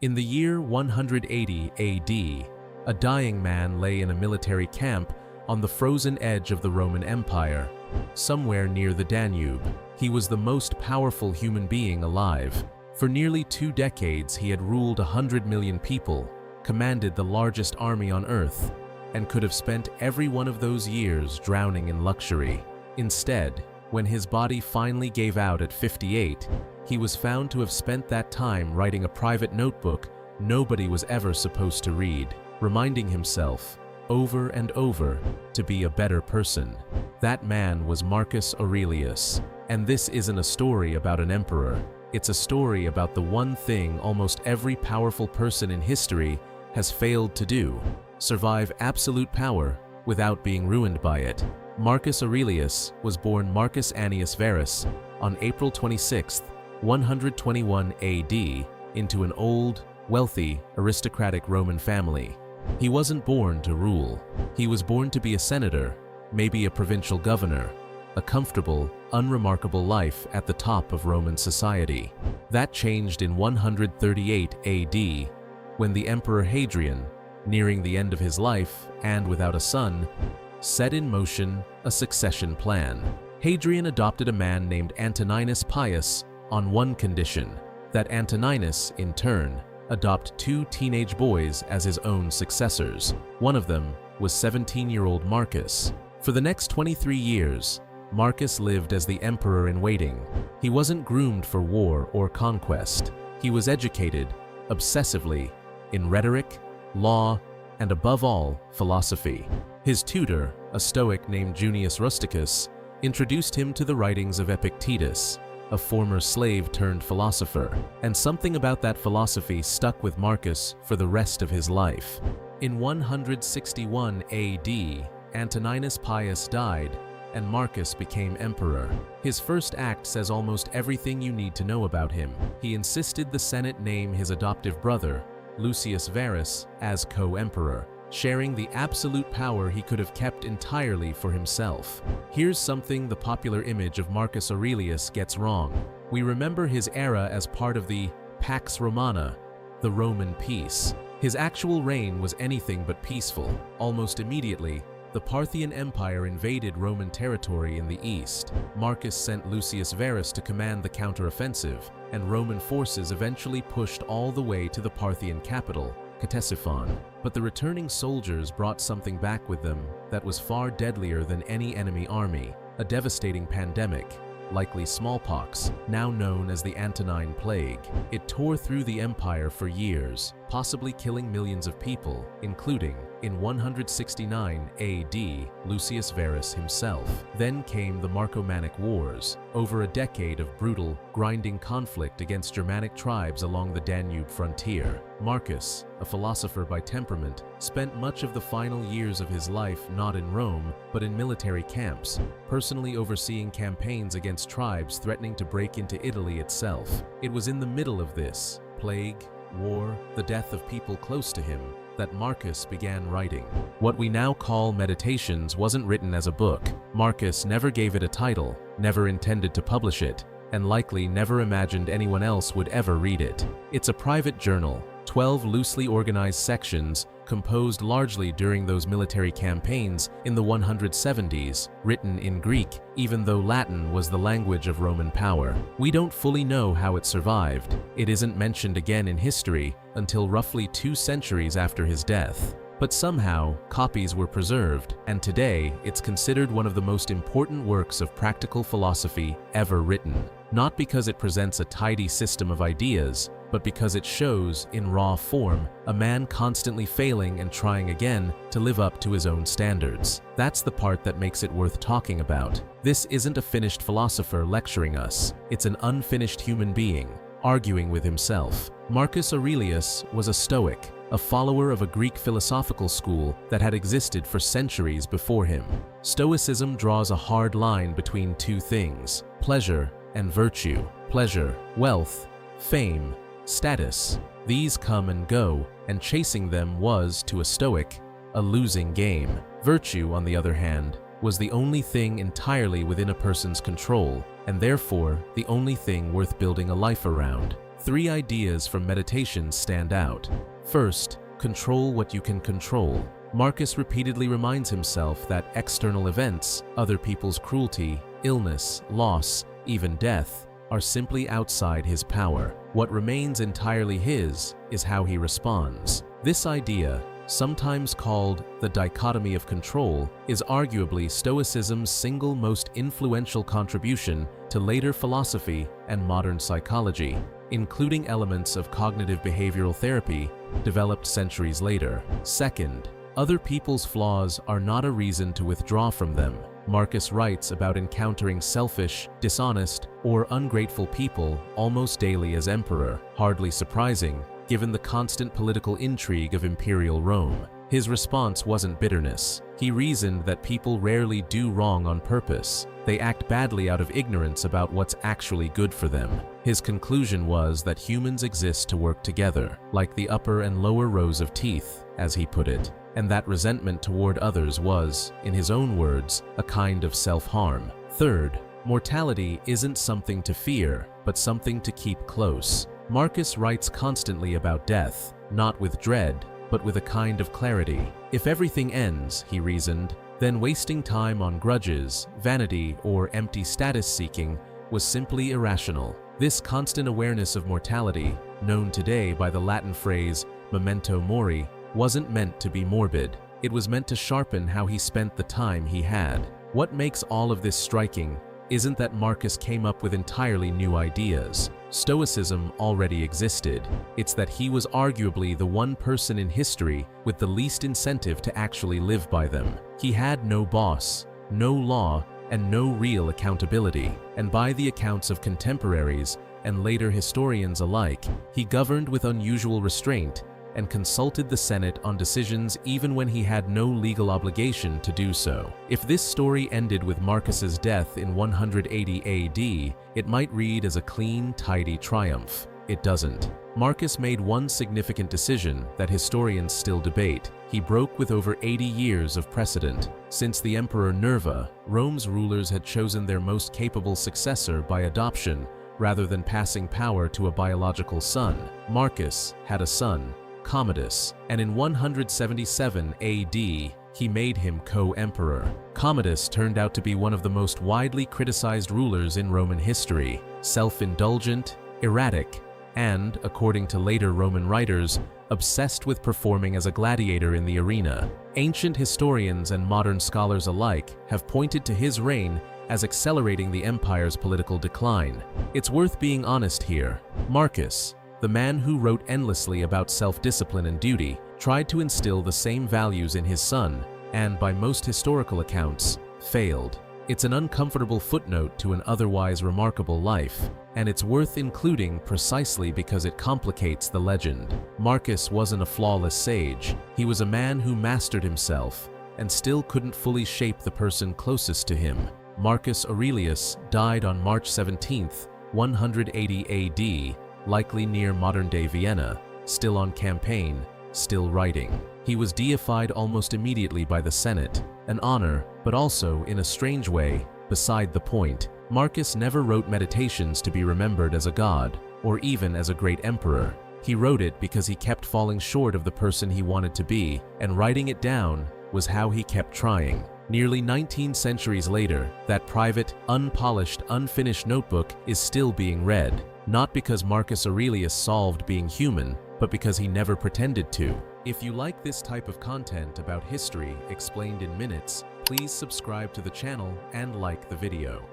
In the year 180 AD, a dying man lay in a military camp on the frozen edge of the Roman Empire, somewhere near the Danube. He was the most powerful human being alive. For nearly 2 decades, he had ruled 100 million people, commanded the largest army on earth, and could have spent every one of those years drowning in luxury. Instead, when his body finally gave out at 58, he was found to have spent that time writing a private notebook nobody was ever supposed to read, reminding himself, over and over, to be a better person. That man was Marcus Aurelius. And this isn't a story about an emperor. It's a story about the one thing almost every powerful person in history has failed to do: survive absolute power without being ruined by it. Marcus Aurelius was born Marcus Annius Verus on April 26, 121 AD, into an old, wealthy, aristocratic Roman family. He wasn't born to rule. He was born to be a senator, maybe a provincial governor, a comfortable, unremarkable life at the top of Roman society. That changed in 138 AD, when the Emperor Hadrian, nearing the end of his life and without a son, set in motion a succession plan. Hadrian adopted a man named Antoninus Pius on one condition: that Antoninus, in turn, adopt 2 teenage boys as his own successors. One of them was 17-year-old Marcus. For the next 23 years, Marcus lived as the emperor-in-waiting. He wasn't groomed for war or conquest. He was educated, obsessively, in rhetoric, law, and above all, philosophy. His tutor, a Stoic named Junius Rusticus, introduced him to the writings of Epictetus, a former slave-turned-philosopher, and something about that philosophy stuck with Marcus for the rest of his life. In 161 AD, Antoninus Pius died, and Marcus became emperor. His first act says almost everything you need to know about him. He insisted the Senate name his adoptive brother, Lucius Verus, as co-emperor, sharing the absolute power he could have kept entirely for himself. Here's something the popular image of Marcus Aurelius gets wrong. We remember his era as part of the Pax Romana, the Roman peace. His actual reign was anything but peaceful. Almost immediately, the Parthian Empire invaded Roman territory in the east. Marcus sent Lucius Verus to command the counteroffensive, and Roman forces eventually pushed all the way to the Parthian capital, Ctesiphon. But the returning soldiers brought something back with them that was far deadlier than any enemy army: a devastating pandemic, likely smallpox, now known as the Antonine Plague. It tore through the empire for years, possibly killing millions of people, including, in 169 AD, Lucius Verus himself. Then came the Marcomannic Wars, over a decade of brutal, grinding conflict against Germanic tribes along the Danube frontier. Marcus, a philosopher by temperament, spent much of the final years of his life not in Rome, but in military camps, personally overseeing campaigns against tribes threatening to break into Italy itself. It was in the middle of this plague, war, the death of people close to him, that Marcus began writing. What we now call Meditations wasn't written as a book. Marcus never gave it a title, never intended to publish it, and likely never imagined anyone else would ever read it. It's a private journal, 12 loosely organized sections, composed largely during those military campaigns in the 170s, written in Greek, even though Latin was the language of Roman power. We don't fully know how it survived. It isn't mentioned again in history until roughly 2 centuries after his death. But somehow, copies were preserved, and today it's considered one of the most important works of practical philosophy ever written. Not because it presents a tidy system of ideas, but because it shows, in raw form, a man constantly failing and trying again to live up to his own standards. That's the part that makes it worth talking about. This isn't a finished philosopher lecturing us. It's an unfinished human being, arguing with himself. Marcus Aurelius was a Stoic, a follower of a Greek philosophical school that had existed for centuries before him. Stoicism draws a hard line between 2 things: pleasure and virtue. Pleasure, wealth, fame, status. These come and go, and chasing them was, to a Stoic, a losing game. Virtue, on the other hand, was the only thing entirely within a person's control, and therefore the only thing worth building a life around. Three ideas from Meditations stand out. First, control what you can control. Marcus repeatedly reminds himself that external events, other people's cruelty, illness, loss, even death, are simply outside his power. What remains entirely his is how he responds. This idea, sometimes called the dichotomy of control, is arguably Stoicism's single most influential contribution to later philosophy and modern psychology, including elements of cognitive behavioral therapy developed centuries later. Second, other people's flaws are not a reason to withdraw from them. Marcus writes about encountering selfish, dishonest, or ungrateful people almost daily as emperor, hardly surprising given the constant political intrigue of imperial Rome. His response wasn't bitterness. He reasoned that people rarely do wrong on purpose. They act badly out of ignorance about what's actually good for them. His conclusion was that humans exist to work together, like the upper and lower rows of teeth, as he put it, and that resentment toward others was, in his own words, a kind of self-harm. Third, mortality isn't something to fear, but something to keep close. Marcus writes constantly about death, not with dread, but with a kind of clarity. If everything ends, he reasoned, then wasting time on grudges, vanity, or empty status-seeking was simply irrational. This constant awareness of mortality, known today by the Latin phrase memento mori, wasn't meant to be morbid. It was meant to sharpen how he spent the time he had. What makes all of this striking isn't that Marcus came up with entirely new ideas. Stoicism already existed. It's that he was arguably the one person in history with the least incentive to actually live by them. He had no boss, no law, and no real accountability. And by the accounts of contemporaries and later historians alike, he governed with unusual restraint and consulted the Senate on decisions even when he had no legal obligation to do so. If this story ended with Marcus's death in 180 AD, it might read as a clean, tidy triumph. It doesn't. Marcus made one significant decision that historians still debate. He broke with over 80 years of precedent. Since the Emperor Nerva, Rome's rulers had chosen their most capable successor by adoption rather than passing power to a biological son. Marcus had a son, Commodus, and in 177 AD, he made him co-emperor. Commodus turned out to be one of the most widely criticized rulers in Roman history, self-indulgent, erratic, and, according to later Roman writers, obsessed with performing as a gladiator in the arena. Ancient historians and modern scholars alike have pointed to his reign as accelerating the empire's political decline. It's worth being honest here. Marcus, the man who wrote endlessly about self-discipline and duty, tried to instill the same values in his son, and by most historical accounts, failed. It's an uncomfortable footnote to an otherwise remarkable life, and it's worth including precisely because it complicates the legend. Marcus wasn't a flawless sage. He was a man who mastered himself, and still couldn't fully shape the person closest to him. Marcus Aurelius died on March 17, 180 AD, likely near modern-day Vienna, still on campaign, still writing. He was deified almost immediately by the Senate, an honor, but also, in a strange way, beside the point. Marcus never wrote Meditations to be remembered as a god, or even as a great emperor. He wrote it because he kept falling short of the person he wanted to be, and writing it down was how he kept trying. Nearly 19 centuries later, that private, unpolished, unfinished notebook is still being read, not because Marcus Aurelius solved being human, but because he never pretended to. If you like this type of content about history explained in minutes, please subscribe to the channel and like the video.